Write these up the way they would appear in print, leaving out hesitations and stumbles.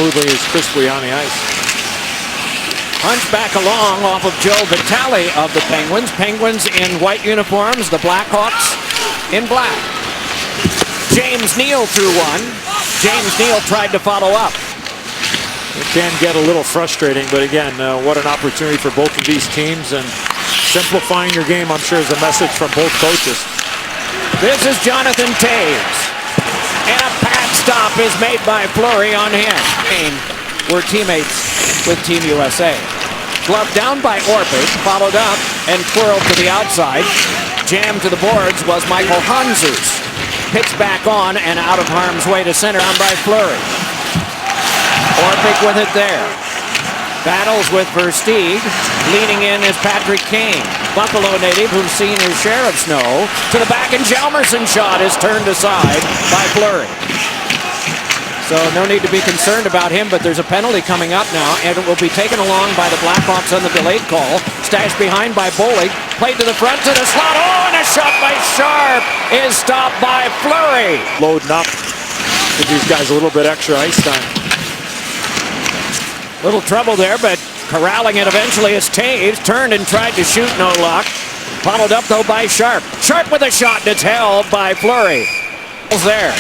smoothly as crisply on the ice. Punch back along off of Joe Vitale of the Penguins. Penguins in white uniforms, the Blackhawks in black. James Neal threw one. James Neal tried to follow up. It can get a little frustrating, but again, what an opportunity for both of these teams, and simplifying your game, I'm sure, is a message from both coaches. This is Jonathan Toews, and a pad stop is made by Fleury on him. We're teammates with Team USA. Glove down by Orpik, followed up and twirled to the outside. Jammed to the boards was Michael Handzus. Pitched back on and out of harm's way to center on by Fleury. Orpik with it there. Battles with Versteeg. Leaning in is Patrick Kane. Buffalo native who's seen his share of snow. To the back, and Hjalmarsson's shot is turned aside by Fleury. So no need to be concerned about him, but there's a penalty coming up now, and it will be taken along by the Blackhawks on the delayed call. Stashed behind by Bollig. Played to the front, to the slot. Oh, and a shot by Sharp is stopped by Fleury. Loading up. Give these guys a little bit extra ice time. Little trouble there, but corralling it eventually is Toews. Turned and tried to shoot, no luck. Followed up, though, by Sharp. Sharp with a shot, and it's held by Fleury. There.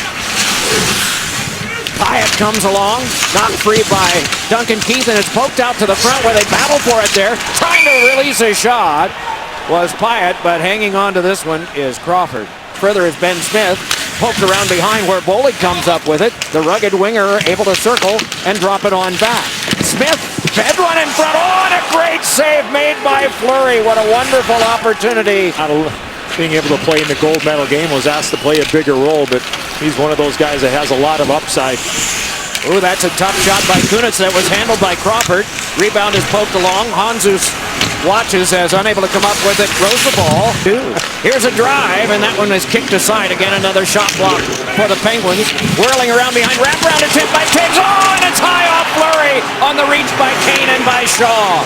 Pyatt comes along, knocked free by Duncan Keith, and it's poked out to the front where they battle for it there. Trying to release a shot was Pyatt, but hanging on to this one is Crawford. Further is Ben Smith. Poked around behind where Bollig comes up with it. The rugged winger able to circle and drop it on back. Smith fed one in front. Oh, and a great save made by Fleury. What a wonderful opportunity. Being able to play in the gold medal game, was asked to play a bigger role, but he's one of those guys that has a lot of upside. Ooh, that's a tough shot by Kunitz that was handled by Crawford. Rebound is poked along. Handzus watches as unable to come up with it. Throws the ball. Here's a drive, and that one is kicked aside. Again, another shot block for the Penguins. Whirling around behind. Wraparound attempt by Toews. Oh, and it's high off Fleury on the reach by Kane and by Shaw.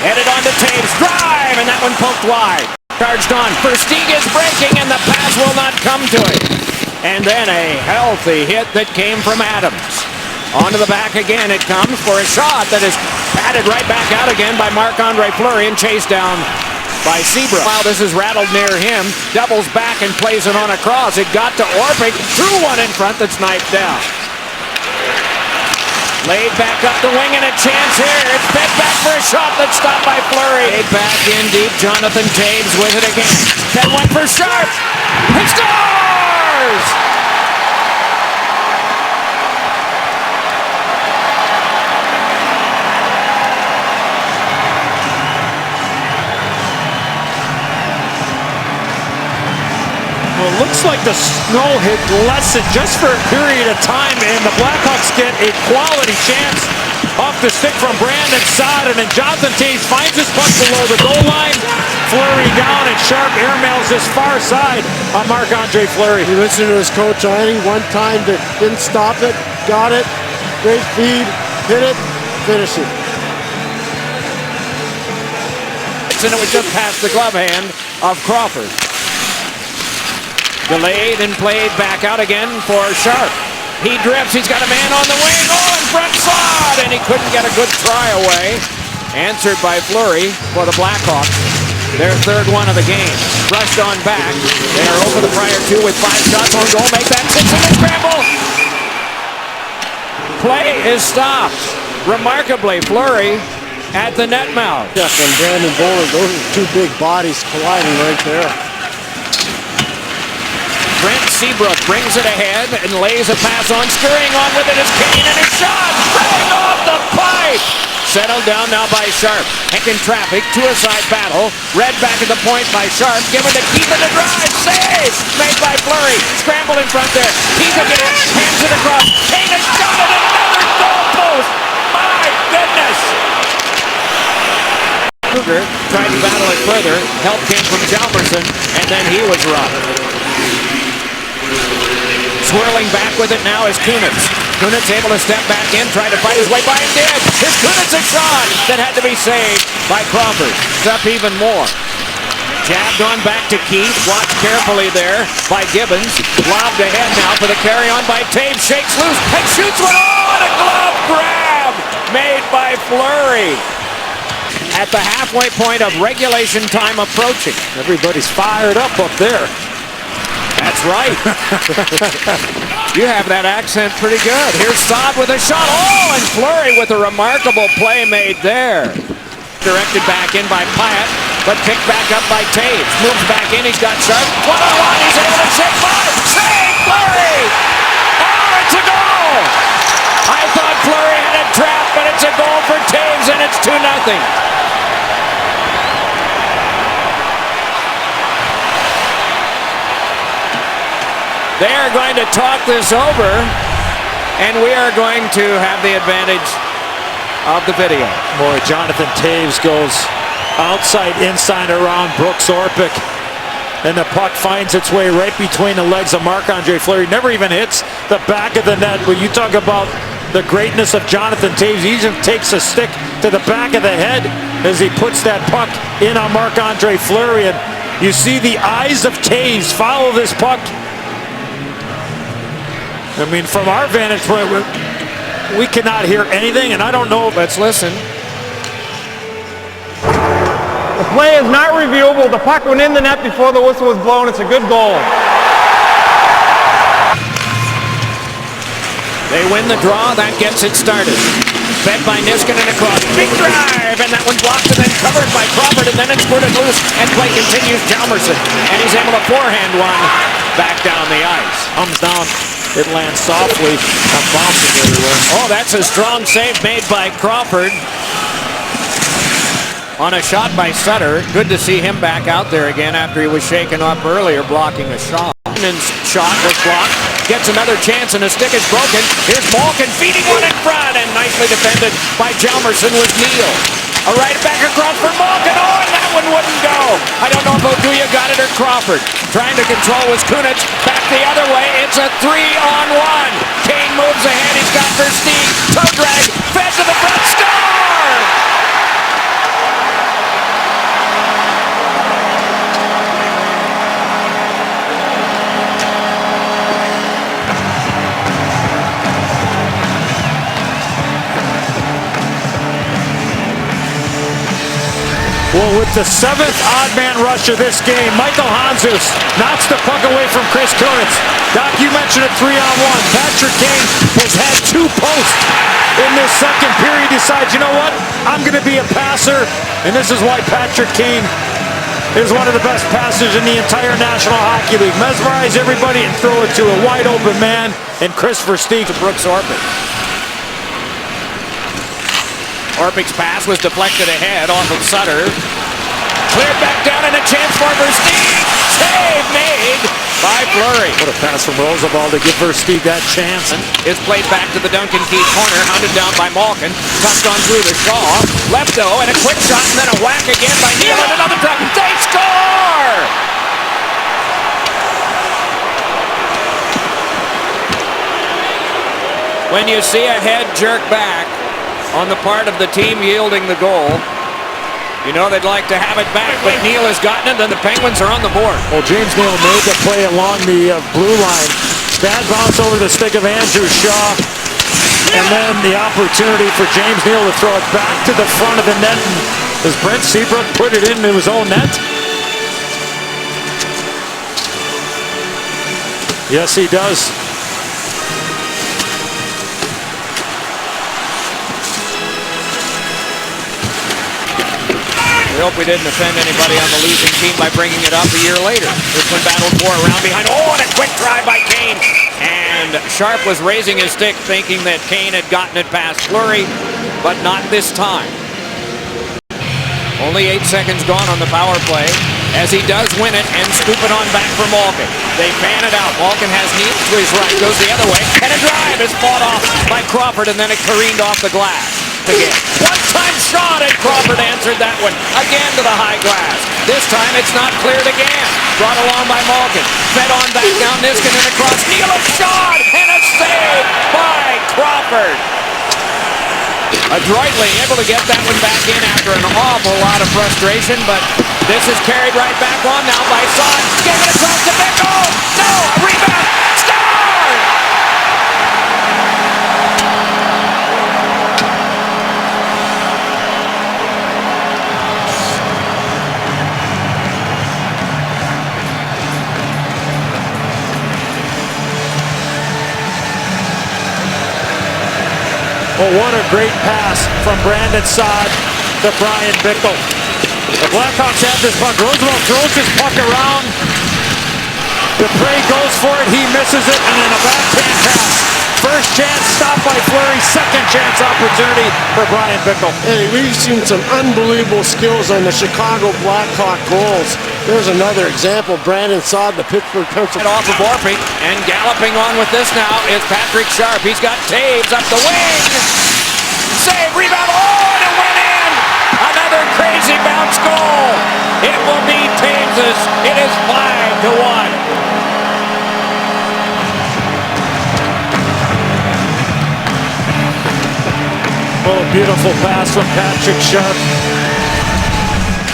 Headed on to Toews. Drive, and that one poked wide. Charged on. Versteeg is breaking, and the pass will not come to him. And then a healthy hit that came from Adams. Onto the back again it comes for a shot that is patted right back out again by Marc-Andre Fleury and chased down by Seabrook. While this is rattled near him, doubles back and plays it on a cross. It got to Orpik, threw one in front that's knifed down. Laid back up the wing and a chance here. It's fed back for a shot that's stopped by Fleury. Laid back in deep. Jonathan Toews with it again. That one for Sharp. He scores! Well, it looks like the snow had lessened just for a period of time, and the Blackhawks get a quality chance off the stick from Brandon Saad, and then Jonathan Toews finds his puck below the goal line. Fleury down, and Sharp airmails this far side on Marc-Andre Fleury. He listened to his coach on any one time, didn't stop it, got it, great feed, hit it, finish it. And it was just past the glove hand of Crawford. Delayed and played back out again for Sharp. He drifts, he's got a man on the wing, oh, in front Saad, and he couldn't get a good try away. Answered by Fleury for the Blackhawks. Their third one of the game. Rushed on back. They are over the prior two with 5 shots on goal. Make that 6 in the scramble. Play is stopped. Remarkably, Fleury at the net mouth. Jeff and Brandon Bollig, those are two big bodies colliding right there. Brent Seabrook brings it ahead and lays a pass on. Scurrying on with it is Kane, and his shot right off the pipe. Settled down now by Sharp. Heck in traffic, two-a-side battle. Red back at the point by Sharp. Given to Keith in the drive. Save made by Fleury. Scramble in front there. Keith again. Hands it across. Kane has got it. Another goal post. My goodness. Kruger tried to battle it further. Help came from Hjalmarsson, and then he was robbed. Swirling back with it now is Kunitz. Kunitz able to step back in, trying to fight his way by, and did. Here's Kunitz, a shot that had to be saved by Crawford. It's up even more. Jabbed on back to Keith. Watched carefully there by Gibbons. Lobbed ahead now for the carry on by Toews. Shakes loose and shoots one on. A glove Fleury at the halfway point of regulation time approaching. Everybody's fired up there. That's right. You have that accent pretty good. Here's Saad with a shot. Oh, and Fleury with a remarkable play made there. Directed back in by Pyatt, but picked back up by Taves. Moves back in, he's got Sharp. One-on-one, he's able to shake by. Save, Fleury! Oh, it's a goal! I thought Fleury had it trapped, but it's a goal for Taves, and it's 2-0. They are going to talk this over, and we are going to have the advantage of the video. Boy, Jonathan Taves goes outside, inside around Brooks Orpik. And the puck finds its way right between the legs of Marc-Andre Fleury. Never even hits the back of the net. When you talk about the greatness of Jonathan Taves, he even takes a stick to the back of the head as he puts that puck in on Marc-Andre Fleury. And you see the eyes of Taves follow this puck. I mean, from our vantage point, we cannot hear anything, and I don't know. Let's listen. The play is not reviewable. The puck went in the net before the whistle was blown. It's a good goal. They win the draw. That gets it started. Fed by Niskanen across. Big drive, and that one blocked and then covered by Crawford, and then it's squirted loose, and play continues. Hjalmarsson, and he's able to forehand one back down the ice. Comes down. It lands softly. I'm bouncing everywhere. Oh, that's a strong save made by Crawford on a shot by Sutter. Good to see him back out there again after he was shaken up earlier blocking a shot. His shot was blocked. Gets another chance and the stick is broken. Here's Malkin feeding one in front and nicely defended by Hjalmarsson with Neal. A right back across for Malkin. Oh, and that one wouldn't go. I don't know if Oduya got it or Crawford. Trying to control was Kunitz. Back the other way. It's a 3-on-1. Kane moves ahead. He's got Versteeg. Toe drag. Fed to the front. Score! Well, with the 7th odd man rush of this game, Michael Handzus knocks the puck away from Chris Kunitz. Doc, you mentioned a 3-on-1. Patrick Kane has had 2 posts in this second period. Decides, you know what? I'm going to be a passer, and this is why Patrick Kane is one of the best passers in the entire National Hockey League. Mesmerize everybody and throw it to a wide open man, and Chris Versteeg To Brooks Orpik. Orpik's pass was deflected ahead off of Sutter. Cleared back down and a chance for Versteeg. Save made by Fleury. What a pass from Roosevelt to give Versteeg that chance. Is played back to the Duncan Keith corner, hounded down by Malkin. Tucked on through the Shaw. Lefto and a quick shot and then a whack again by Neal and another drop. They score! When you see a head jerk back on the part of the team yielding the goal, you know they'd like to have it back, but Neal has gotten it, and the Penguins are on the board. Well, James Neal made the play along the blue line. Bad bounce over the stick of Andrew Shaw, and then the opportunity for James Neal to throw it back to the front of the net. And does Brent Seabrook put it into his own net? Yes, he does. We hope we didn't offend anybody on the losing team by bringing it up a year later. This one battled for around behind. Oh, and a quick try by Kane. And Sharp was raising his stick thinking that Kane had gotten it past Fleury, but not this time. Only 8 seconds gone on the power play as he does win it and scoop it on back for Malkin. They fan it out. Malkin has Neal to his right, goes the other way, and a drive is fought off by Crawford, and then it careened off the glass. Again. One-time shot, and Crawford answered that one again to the high glass. This time it's not cleared again. Brought along by Malkin. Fed on back down Niskanen across. Neal a shot and a save by Crawford. Adroitly able to get that one back in after an awful lot of frustration, but this is carried right back on now by Saad. Gave it across to Bickle. No, a rebound. Score! Well, what a great pass from Brandon Saad to Brian Bickle. The Blackhawks have this puck. Roosevelt throws his puck around. Dupre goes for it. He misses it. And then a backhand pass. First chance stopped by Fleury. Second chance opportunity for Brian Bickle. Hey, we've seen some unbelievable skills on the Chicago Blackhawk goals. There's another example. Brandon Saad, the Pittsburgh Penguins. Off of Orpik, and galloping on with this now is Patrick Sharp. He's got Taves up the wing. Save, rebound, oh, and it went in! Another crazy bounce goal. It will be Taves's. It is 5-1. Oh, beautiful pass from Patrick Sharp.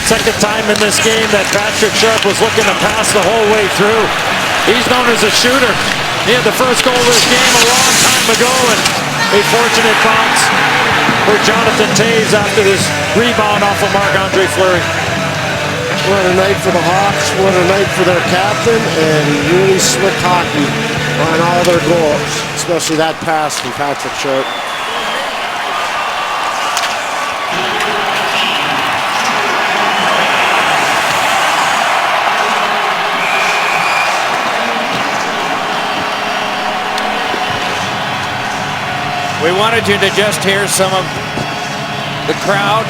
Second time in this game that Patrick Sharp was looking to pass the whole way through. He's known as a shooter. He had the first goal of this game a long time ago, and a fortunate bounce for Jonathan Toews after this rebound off of Marc-Andre Fleury. What a night for the Hawks. What a night for their captain, and really slick hockey on all their goals, especially that pass from Patrick Sharp. We wanted you to just hear some of the crowd.